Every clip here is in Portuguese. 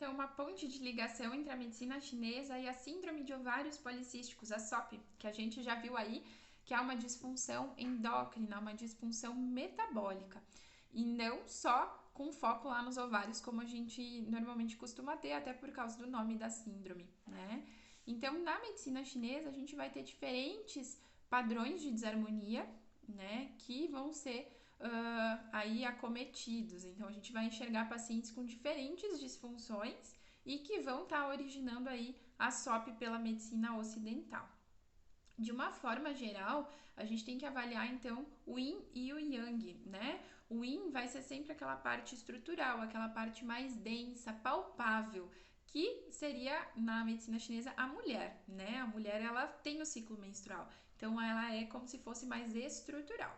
então uma ponte de ligação entre a medicina chinesa e a síndrome de ovários policísticos, a SOP, que a gente já viu aí, que é uma disfunção endócrina, uma disfunção metabólica. E não só com foco lá nos ovários, como a gente normalmente costuma ter, até por causa do nome da síndrome, né? Então, na medicina chinesa, a gente vai ter diferentes padrões de desarmonia, né, que vão ser aí acometidos. Então, a gente vai enxergar pacientes com diferentes disfunções e que vão estar originando aí a SOP pela medicina ocidental. De uma forma geral, a gente tem que avaliar então o yin e o yang, né? O yin vai ser sempre aquela parte estrutural, aquela parte mais densa, palpável, que seria na medicina chinesa a mulher, né? A mulher ela tem o ciclo menstrual, então ela é como se fosse mais estrutural.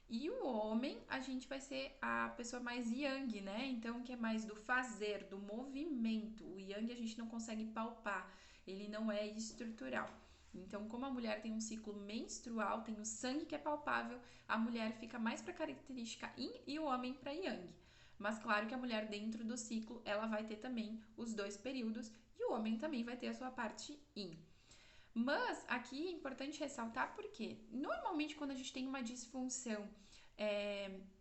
E o homem, a gente vai ser a pessoa mais yang, né? Então, que é mais do fazer, do movimento. O yang a gente não consegue palpar, ele não é estrutural. Então, como a mulher tem um ciclo menstrual, tem o sangue que é palpável, a mulher fica mais para característica yin e o homem para yang. Mas claro que a mulher dentro do ciclo, ela vai ter também os dois períodos e o homem também vai ter a sua parte yin. Mas aqui é importante ressaltar porque normalmente quando a gente tem uma disfunção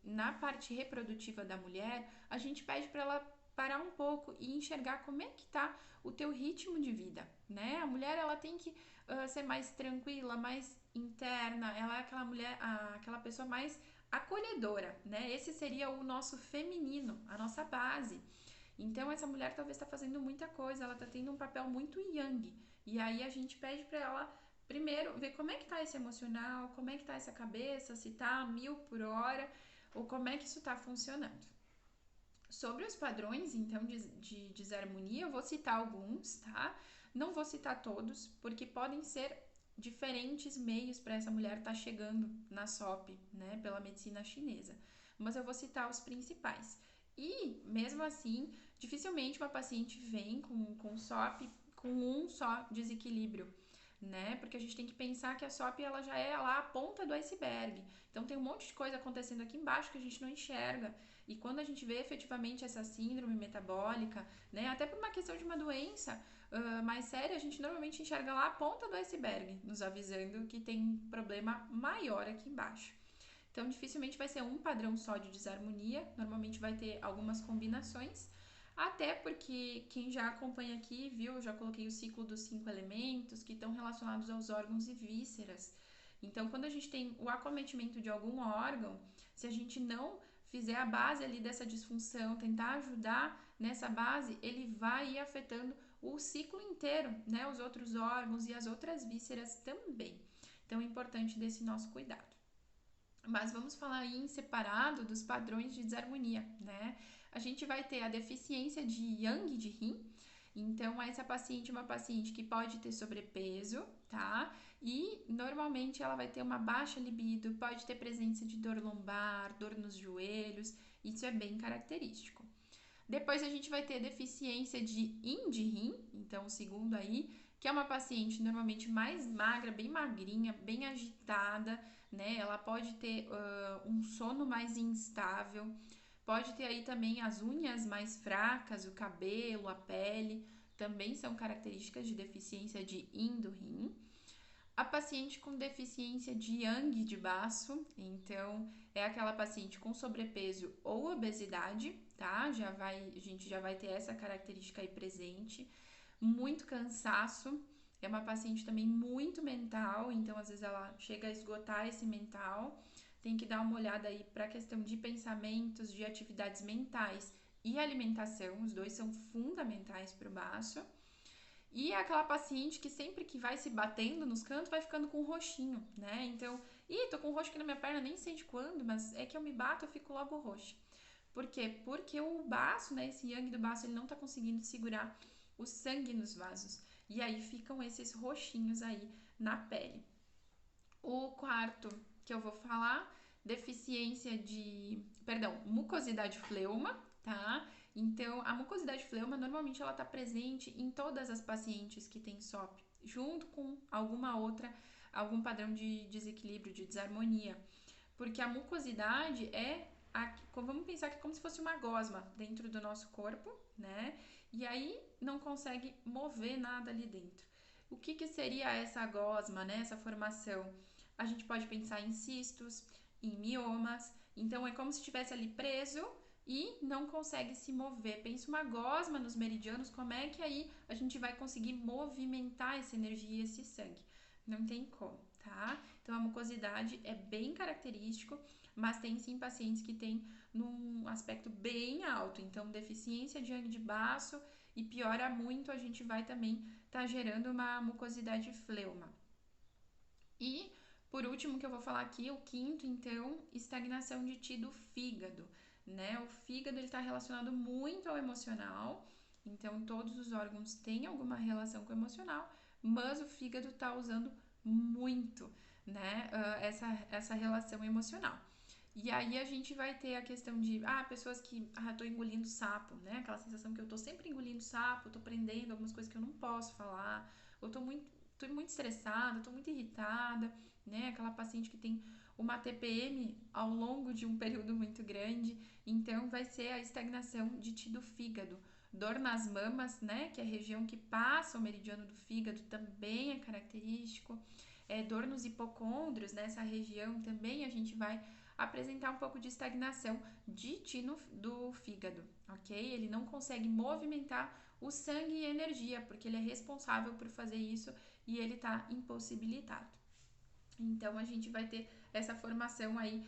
na parte reprodutiva da mulher, a gente pede para ela parar um pouco e enxergar como é que tá o teu ritmo de vida, né? A mulher ela tem que ser mais tranquila, mais interna, ela é aquela mulher, aquela pessoa mais acolhedora, né? Esse seria o nosso feminino, a nossa base. Então essa mulher talvez está fazendo muita coisa, ela está tendo um papel muito yang. E aí a gente pede para ela primeiro ver como é que tá esse emocional, como é que tá essa cabeça, se tá a 1000 por hora ou como é que isso está funcionando. Sobre os padrões, então, de desarmonia, eu vou citar alguns, tá? Não vou citar todos, porque podem ser diferentes meios para essa mulher estar chegando na SOP, né, pela medicina chinesa. Mas eu vou citar os principais. E, mesmo assim, dificilmente uma paciente vem com SOP com um só desequilíbrio, né? Porque a gente tem que pensar que a SOP ela já é lá a ponta do iceberg. Então tem um monte de coisa acontecendo aqui embaixo que a gente não enxerga. E quando a gente vê efetivamente essa síndrome metabólica, né, até por uma questão de uma doença mais séria, a gente normalmente enxerga lá a ponta do iceberg, nos avisando que tem um problema maior aqui embaixo. Então, dificilmente vai ser um padrão só de desarmonia, normalmente vai ter algumas combinações, até porque quem já acompanha aqui viu, eu já coloquei o ciclo dos 5 elementos que estão relacionados aos órgãos e vísceras. Então, quando a gente tem o acometimento de algum órgão, se a gente não fizer a base ali dessa disfunção, tentar ajudar nessa base, ele vai ir afetando o ciclo inteiro, né? Os outros órgãos e as outras vísceras também. Então, é importante desse nosso cuidado. Mas vamos falar aí em separado dos padrões de desarmonia, né? A gente vai ter a deficiência de Yang de Yin. Então, essa paciente é uma paciente que pode ter sobrepeso, tá? E normalmente ela vai ter uma baixa libido, pode ter presença de dor lombar, dor nos joelhos, isso é bem característico. Depois a gente vai ter deficiência de Yin de Rim, então o segundo aí, que é uma paciente normalmente mais magra, bem magrinha, bem agitada, né? Ela pode ter um sono mais instável, pode ter aí também as unhas mais fracas, o cabelo, a pele, também são características de deficiência de Yin do Rim. A paciente com deficiência de Yang de baço, então é aquela paciente com sobrepeso ou obesidade, tá? A gente já vai ter essa característica aí presente. Muito cansaço, é uma paciente também muito mental, então às vezes ela chega a esgotar esse mental. Tem que dar uma olhada aí para a questão de pensamentos, de atividades mentais e alimentação, os dois são fundamentais para o baço. E é aquela paciente que sempre que vai se batendo nos cantos vai ficando com um roxinho, né? Então, tô com um roxo aqui na minha perna, nem sei de quando, mas é que eu me bato, eu fico logo roxa. Por quê? Porque o baço, né, esse yang do baço, ele não tá conseguindo segurar o sangue nos vasos. E aí ficam esses roxinhos aí na pele. O quarto que eu vou falar, deficiência de, perdão, mucosidade fleuma, tá? Então, a mucosidade fleuma normalmente ela tá presente em todas as pacientes que têm SOP, junto com algum padrão de desequilíbrio, de desarmonia, porque a mucosidade é vamos pensar que é como se fosse uma gosma dentro do nosso corpo, né? E aí não consegue mover nada ali dentro. O que seria essa gosma, né? Essa formação? A gente pode pensar em cistos, em miomas. Então é como se estivesse ali preso e não consegue se mover. Pensa uma gosma nos meridianos, como é que aí a gente vai conseguir movimentar essa energia e esse sangue? Não tem como, tá? Então a mucosidade é bem característico, mas tem sim pacientes que têm num aspecto bem alto, então deficiência de sangue de baço e piora muito, a gente vai também estar gerando uma mucosidade fleuma. E por último que eu vou falar aqui, o quinto, então, estagnação de ti do fígado, né? O fígado ele está relacionado muito ao emocional, então todos os órgãos têm alguma relação com o emocional, mas o fígado está usando muito, né? Essa relação emocional. E aí a gente vai ter a questão de, pessoas que, tô engolindo sapo, né? Aquela sensação que eu tô sempre engolindo sapo, tô prendendo algumas coisas que eu não posso falar, ou tô muito estressada, tô muito irritada, né? Aquela paciente que tem uma TPM ao longo de um período muito grande, então vai ser a estagnação de ti do fígado. Dor nas mamas, né? Que é a região que passa o meridiano do fígado, também é característico. Dor nos hipocôndrios, nessa região também a gente vai apresentar um pouco de estagnação de tino do fígado, ok? Ele não consegue movimentar o sangue e energia, porque ele é responsável por fazer isso e ele está impossibilitado. Então a gente vai ter essa formação aí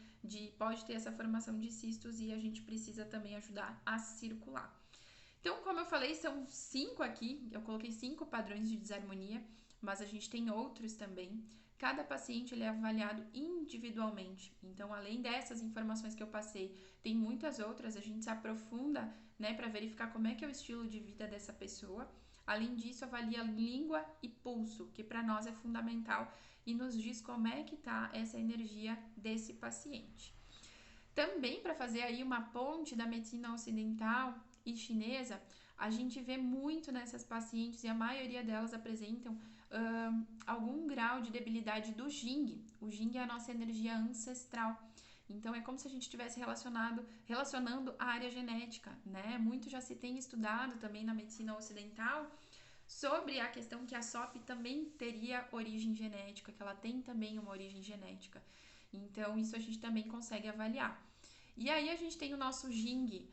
pode ter essa formação de cistos e a gente precisa também ajudar a circular. Então, como eu falei, são 5 aqui, eu coloquei 5 padrões de desarmonia, mas a gente tem outros também. Cada paciente ele é avaliado individualmente. Então, além dessas informações que eu passei, tem muitas outras, a gente se aprofunda, né, para verificar como é que é o estilo de vida dessa pessoa. Além disso, avalia língua e pulso, que para nós é fundamental e nos diz como é que tá essa energia desse paciente. Também para fazer aí uma ponte da medicina ocidental e chinesa, a gente vê muito nessas pacientes e a maioria delas apresentam algum grau de debilidade do Jing. O Jing é a nossa energia ancestral. Então é como se a gente estivesse relacionando a área genética, né? Muito já se tem estudado também na medicina ocidental sobre a questão que a SOP também teria origem genética, que ela tem também uma origem genética. Então isso a gente também consegue avaliar. E aí a gente tem o nosso Jing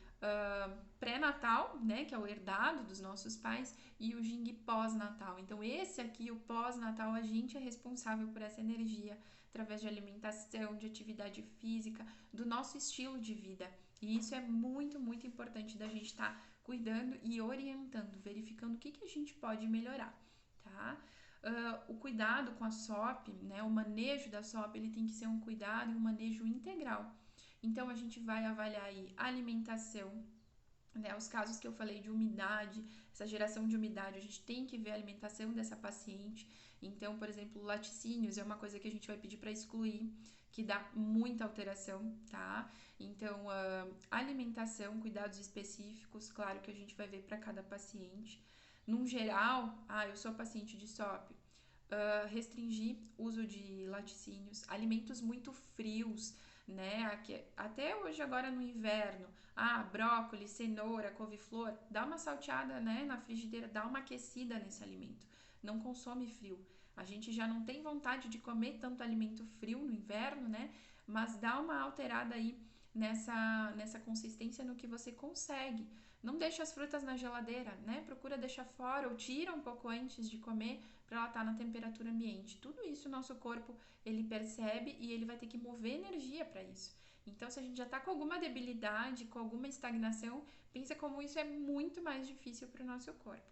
pré-natal, né, que é o herdado dos nossos pais, e o Jing pós-natal. Então esse aqui, o pós-natal, a gente é responsável por essa energia através de alimentação, de atividade física, do nosso estilo de vida. E isso é muito, muito importante da gente estar cuidando e orientando, verificando o que a gente pode melhorar, tá? O cuidado com a SOP, né, o manejo da SOP, ele tem que ser um cuidado e um manejo integral. Então, a gente vai avaliar aí a alimentação, né, os casos que eu falei de umidade, essa geração de umidade, a gente tem que ver a alimentação dessa paciente. Então, por exemplo, laticínios é uma coisa que a gente vai pedir para excluir, que dá muita alteração, tá? Então, alimentação, cuidados específicos, claro que a gente vai ver para cada paciente. Num geral, eu sou paciente de SOP, restringir uso de laticínios, alimentos muito frios, né? Até hoje, agora no inverno, brócolis, cenoura, couve-flor, dá uma salteada, né, na frigideira, dá uma aquecida nesse alimento. Não consome frio. A gente já não tem vontade de comer tanto alimento frio no inverno, né? Mas dá uma alterada aí nessa consistência no que você consegue. Não deixa as frutas na geladeira, né? Procura deixar fora ou tira um pouco antes de comer para ela estar na temperatura ambiente. Tudo isso o nosso corpo ele percebe e ele vai ter que mover energia para isso. Então, se a gente já está com alguma debilidade, com alguma estagnação, pensa como isso é muito mais difícil para o nosso corpo.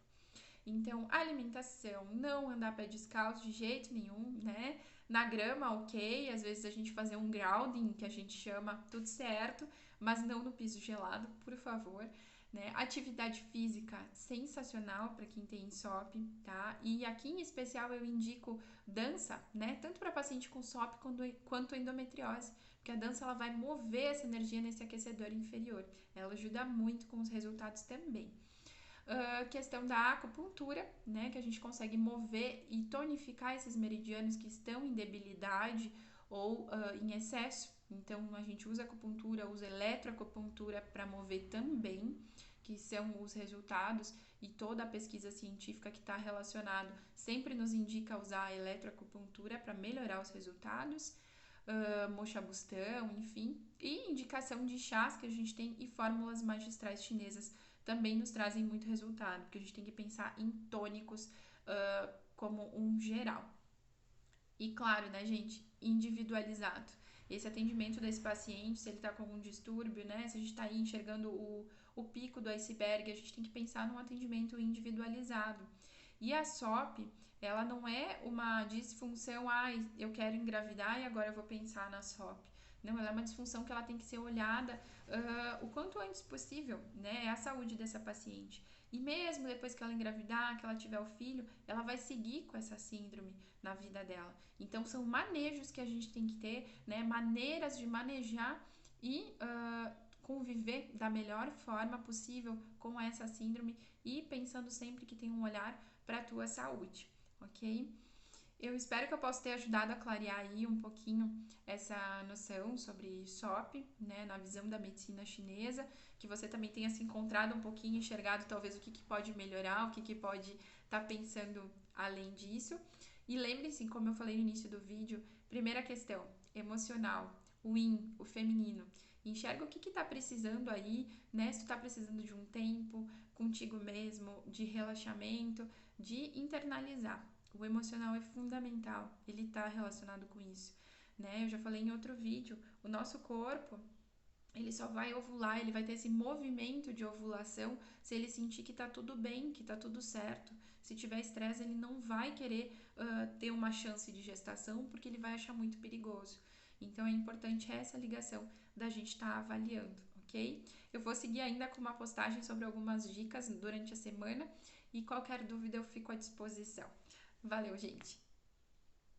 Então, alimentação, não andar a pé descalço de jeito nenhum, né? Na grama, ok, às vezes a gente fazer um grounding, que a gente chama, tudo certo, mas não no piso gelado, por favor. Né? Atividade física sensacional para quem tem SOP, tá? E aqui em especial eu indico dança, né? Tanto para paciente com SOP quanto endometriose, porque a dança ela vai mover essa energia nesse aquecedor inferior. Ela ajuda muito com os resultados também. Questão da acupuntura, né, que a gente consegue mover e tonificar esses meridianos que estão em debilidade ou em excesso, Então, a gente usa acupuntura, usa eletroacupuntura para mover também, que são os resultados, e toda a pesquisa científica que está relacionado sempre nos indica usar a eletroacupuntura para melhorar os resultados, moxabustão, enfim, e indicação de chás que a gente tem e fórmulas magistrais chinesas também nos trazem muito resultado, porque a gente tem que pensar em tônicos como um geral. E claro, né, gente, individualizado. Esse atendimento desse paciente, se ele está com algum distúrbio, né, se a gente está aí enxergando o pico do iceberg, a gente tem que pensar num atendimento individualizado. E a SOP, ela não é uma disfunção, eu quero engravidar e agora eu vou pensar na SOP. Não, ela é uma disfunção que ela tem que ser olhada o quanto antes possível, né? É a saúde dessa paciente. E mesmo depois que ela engravidar, que ela tiver o filho, ela vai seguir com essa síndrome na vida dela. Então, são manejos que a gente tem que ter, né? Maneiras de manejar e conviver da melhor forma possível com essa síndrome e pensando sempre que tem um olhar para a tua saúde, ok? Eu espero que eu possa ter ajudado a clarear aí um pouquinho essa noção sobre SOP, né, na visão da medicina chinesa, que você também tenha se encontrado um pouquinho, enxergado talvez o que pode melhorar, o que pode estar pensando além disso. E lembre-se, como eu falei no início do vídeo, primeira questão, emocional, o yin, o feminino. Enxerga o que está precisando aí, né? Se tu está precisando de um tempo contigo mesmo, de relaxamento, de internalizar. O emocional é fundamental, ele está relacionado com isso, né? Eu já falei em outro vídeo, o nosso corpo, ele só vai ovular, ele vai ter esse movimento de ovulação se ele sentir que tá tudo bem, que tá tudo certo. Se tiver estresse, ele não vai querer ter uma chance de gestação porque ele vai achar muito perigoso. Então é importante essa ligação da gente estar avaliando, ok? Eu vou seguir ainda com uma postagem sobre algumas dicas durante a semana e qualquer dúvida eu fico à disposição. Valeu, gente!